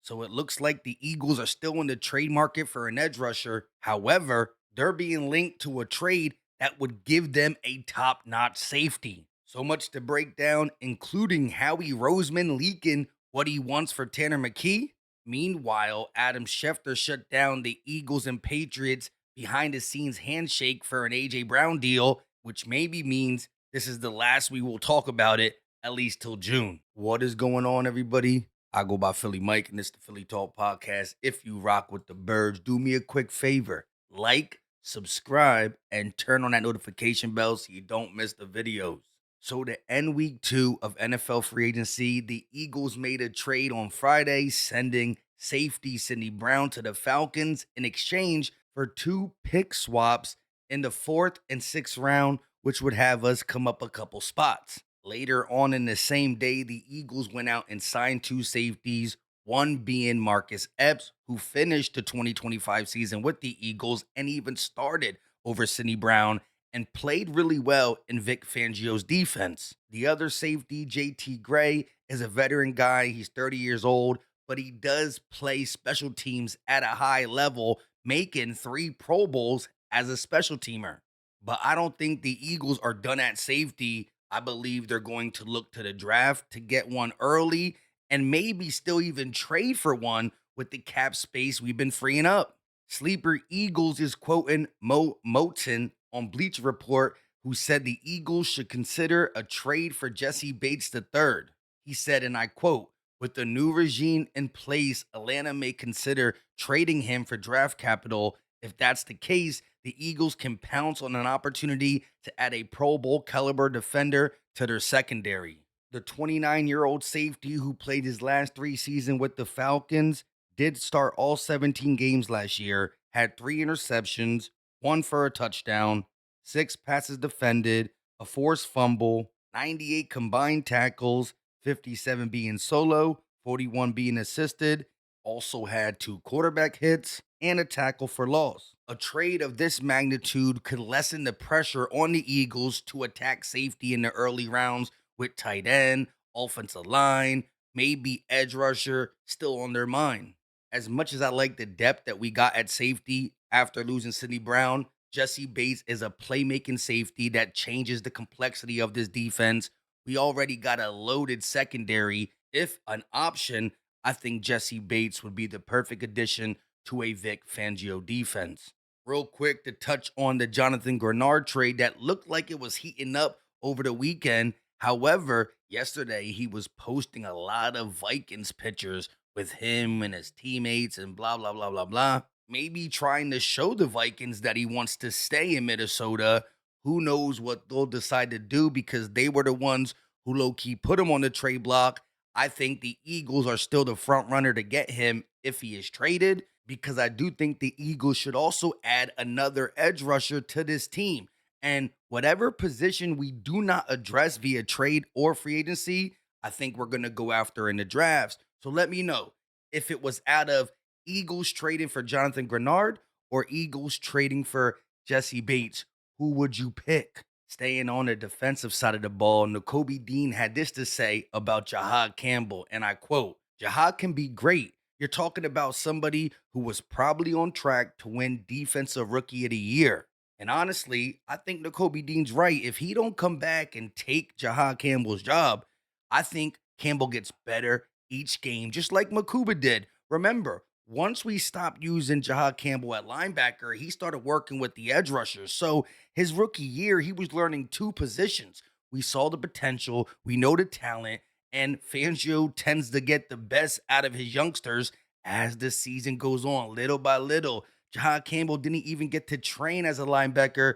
So it looks like the Eagles are still in the trade market for an edge rusher. However, they're being linked to a trade that would give them a top notch safety. So much to break down, including Howie Roseman leaking what he wants for Tanner McKee. Meanwhile, Adam Schefter shut down the Eagles and Patriots behind the scenes handshake for an A.J. Brown deal, which maybe means this is the last we will talk about it, at least till June. What is going on, everybody? I go by Philly Mike, and this is the Philly Talk Podcast. If you rock with the birds, do me a quick favor. Like, subscribe, and turn on that notification bell so you don't miss the videos. So to end week 2 of NFL free agency, the Eagles made a trade on Friday, sending safety Sidney Brown to the Falcons in exchange for 2 pick swaps in the 4th and 6th round, which would have us come up a couple spots. Later on in the same day, the Eagles went out and signed 2 safeties, one being Marcus Epps, who finished the 2025 season with the Eagles and even started over Sidney Brown and played really well in Vic Fangio's defense. The other safety, JT Gray, is a veteran guy. He's 30 years old, but he does play special teams at a high level, making 3 Pro Bowls as a special teamer. But I don't think the Eagles are done at safety. I believe they're going to look to the draft to get one early and maybe still even trade for one with the cap space we've been freeing up. Sleeper Eagles is quoting Mo Moton on Bleacher Report, who said the Eagles should consider a trade for Jessie Bates III. He said, and I quote, with the new regime in place, Atlanta may consider trading him for draft capital. If that's the case, the Eagles can pounce on an opportunity to add a Pro Bowl caliber defender to their secondary. The 29-year-old safety who played his last 3 seasons with the Falcons did start all 17 games last year, had 3 interceptions, 1 for a touchdown, 6 passes defended, a forced fumble, 98 combined tackles, 57 being solo, 41 being assisted, also had 2 quarterback hits and a tackle for loss. A trade of this magnitude could lessen the pressure on the Eagles to attack safety in the early rounds with tight end, offensive line, maybe edge rusher still on their mind. As much as I like the depth that we got at safety after losing Sidney Brown, Jessie Bates is a playmaking safety that changes the complexity of this defense. We already got a loaded secondary. If an option, I think Jessie Bates would be the perfect addition to a Vic Fangio defense. Real quick to touch on the Jonathan Greenard trade that looked like it was heating up over the weekend. However, yesterday he was posting a lot of Vikings pictures with him and his teammates and blah, blah, blah, blah, blah. Maybe trying to show the Vikings that he wants to stay in Minnesota. Who knows what they'll decide to do because they were the ones who low key put him on the trade block. I think the Eagles are still the front runner to get him if he is traded because I do think the Eagles should also add another edge rusher to this team. And whatever position we do not address via trade or free agency, I think we're going to go after in the drafts. So let me know if it was out of Eagles trading for Jonathan Greenard or Eagles trading for Jessie Bates. Who would you pick? Staying on the defensive side of the ball, Nakobe Dean had this to say about Jihaad Campbell, and I quote, Jihaad can be great. You're talking about somebody who was probably on track to win Defensive Rookie of the Year. And honestly, I think Nakobe Dean's right. If he don't come back and take Jihaad Campbell's job, I think Campbell gets better each game, just like Makuba did. Remember, once we stopped using Jihaad Campbell at linebacker, he started working with the edge rushers. So his rookie year, he was learning 2 positions. We saw the potential, we know the talent, and Fangio tends to get the best out of his youngsters as the season goes on, little by little. Jihaad Campbell didn't even get to train as a linebacker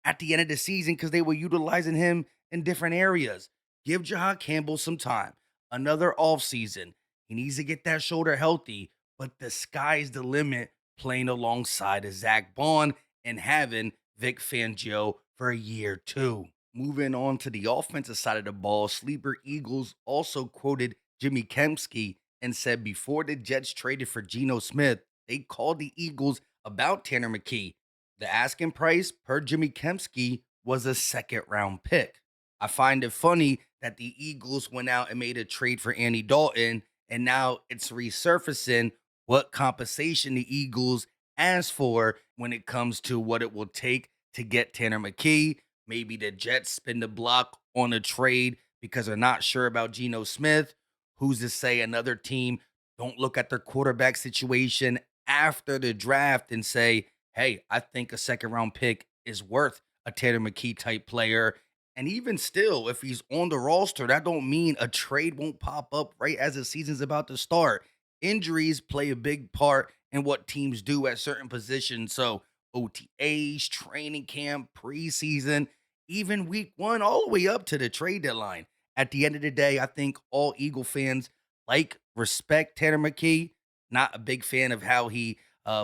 at the end of the season because they were utilizing him in different areas. Give Jihaad Campbell some time, another offseason. He needs to get that shoulder healthy, but the sky's the limit playing alongside of Zach Bond and having Vic Fangio for a year too. Moving on to the offensive side of the ball, Sleeper Eagles also quoted Jimmy Kempski and said before the Jets traded for Geno Smith, they called the Eagles about Tanner McKee. The asking price per Jimmy Kempski was a 2nd-round pick. I find it funny that the Eagles went out and made a trade for Andy Dalton, And now it's resurfacing what compensation the Eagles asked for when it comes to what it will take to get Tanner McKee. Maybe the Jets spin the block on a trade because they're not sure about Geno Smith. Who's to say another team don't look at their quarterback situation after the draft and say, hey, I think a second round pick is worth a Tanner McKee type player. And even still, if he's on the roster, that don't mean a trade won't pop up right as the season's about to start. Injuries play a big part in what teams do at certain positions. So OTAs, training camp, preseason, even week one, all the way up to the trade deadline. At the end of the day, I think all Eagle fans respect Tanner McKee. Not a big fan of how he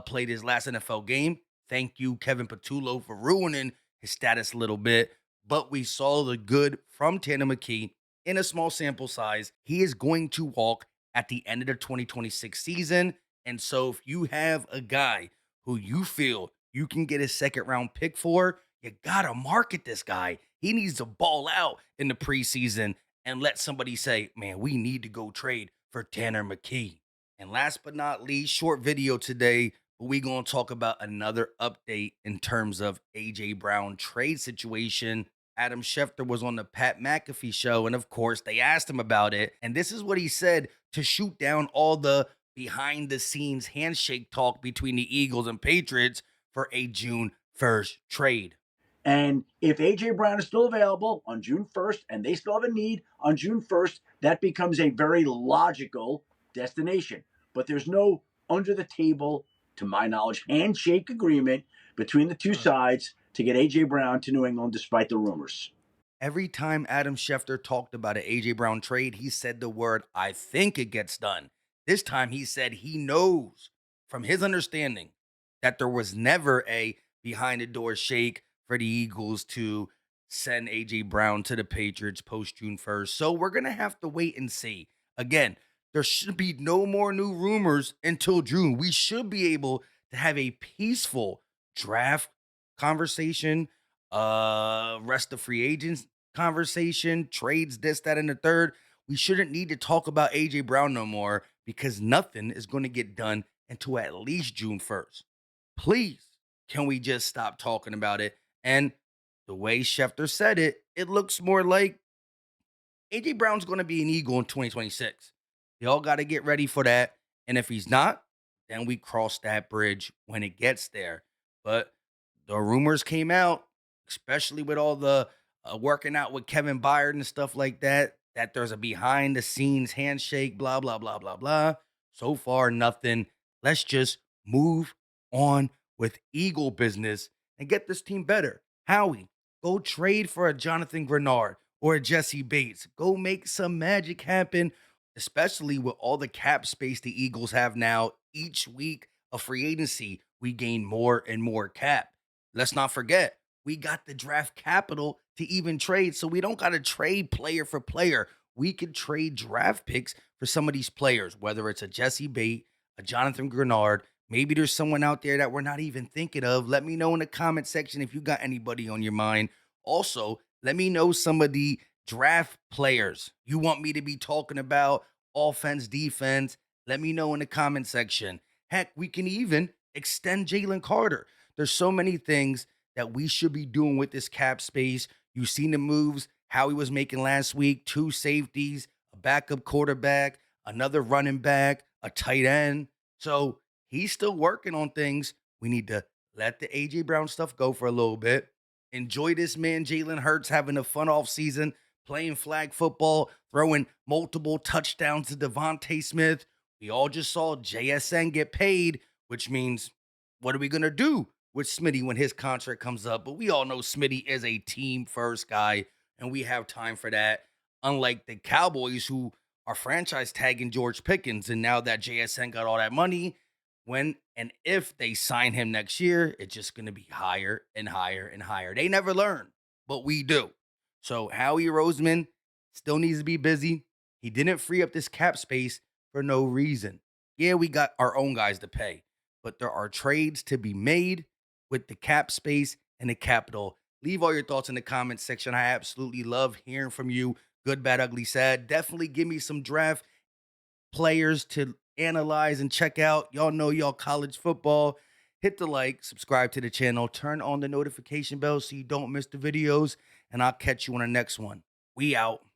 played his last NFL game. Thank you, Kevin Patullo, for ruining his status a little bit. But we saw the good from Tanner McKee in a small sample size. He is going to walk at the end of the 2026 season. And so if you have a guy who you feel you can get a second round pick for, you got to market this guy. He needs to ball out in the preseason and let somebody say, man, we need to go trade for Tanner McKee. And last but not least, short video today, but we going to talk about another update in terms of AJ Brown trade situation. Adam Schefter was on the Pat McAfee show, and of course, they asked him about it. And this is what he said to shoot down all the behind the scenes handshake talk between the Eagles and Patriots for a June 1st trade. And if A.J. Brown is still available on June 1st and they still have a need on June 1st, that becomes a very logical destination. But there's no under the table, to my knowledge, handshake agreement between the two sides to get A.J. Brown to New England despite the rumors. Every time Adam Schefter talked about an AJ Brown trade, he said the word, I think it gets done. This time he said he knows from his understanding that there was never a behind the door shake for the Eagles to send AJ Brown to the Patriots post June 1st. So we're going to have to wait and see. Again, there should be no more new rumors until June. We should be able to have a peaceful draft conversation, rest of free agents conversation, trades, this, that, and the third. We shouldn't need to talk about AJ Brown no more because nothing is going to get done until at least June 1st. Please, can we just stop talking about it? And the way Schefter said it, it looks more like AJ Brown's going to be an Eagle in 2026. Y'all got to get ready for that. And if he's not, then we cross that bridge when it gets there. But the rumors came out, especially with all the working out with Kevin Byard and stuff like that, that there's a behind the scenes handshake, blah, blah, blah, blah, blah. So far, nothing. Let's just move on with Eagle business and get this team better. Howie, go trade for a Jonathan Greenard or a Jesse Bates. Go make some magic happen, especially with all the cap space the Eagles have now. Each week of free agency, we gain more and more cap. Let's not forget, we got the draft capital to even trade, so we don't got to trade player for player. We could trade draft picks for some of these players, whether it's a Jesse Bates, a Jonathan Greenard. Maybe there's someone out there that we're not even thinking of. Let me know in the comment section if you got anybody on your mind. Also, let me know some of the draft players you want me to be talking about, offense, defense. Let me know in the comment section. Heck, we can even extend Jalen Carter. There's so many things that we should be doing with this cap space. You've seen the moves Howie was making last week, 2 safeties, a backup quarterback, another running back, a tight end. So he's still working on things. We need to let the AJ Brown stuff go for a little bit. Enjoy this man, Jalen Hurts, having a fun off season, playing flag football, throwing multiple touchdowns to Devontae Smith. We all just saw JSN get paid, which means what are we going to do with Smitty when his contract comes up? But we all know Smitty is a team first guy, and we have time for that. Unlike the Cowboys, who are franchise tagging George Pickens, and now that JSN got all that money, when and if they sign him next year, it's just going to be higher and higher and higher. They never learn, but we do. So Howie Roseman still needs to be busy. He didn't free up this cap space for no reason. Yeah, we got our own guys to pay, but there are trades to be made with the cap space and the capital. Leave all your thoughts in the comments section. I absolutely love hearing from you. Good, bad, ugly, sad. Definitely give me some draft players to analyze and check out. Y'all know y'all college football. Hit the like, subscribe to the channel, turn on the notification bell so you don't miss the videos, and I'll catch you on the next one. We out.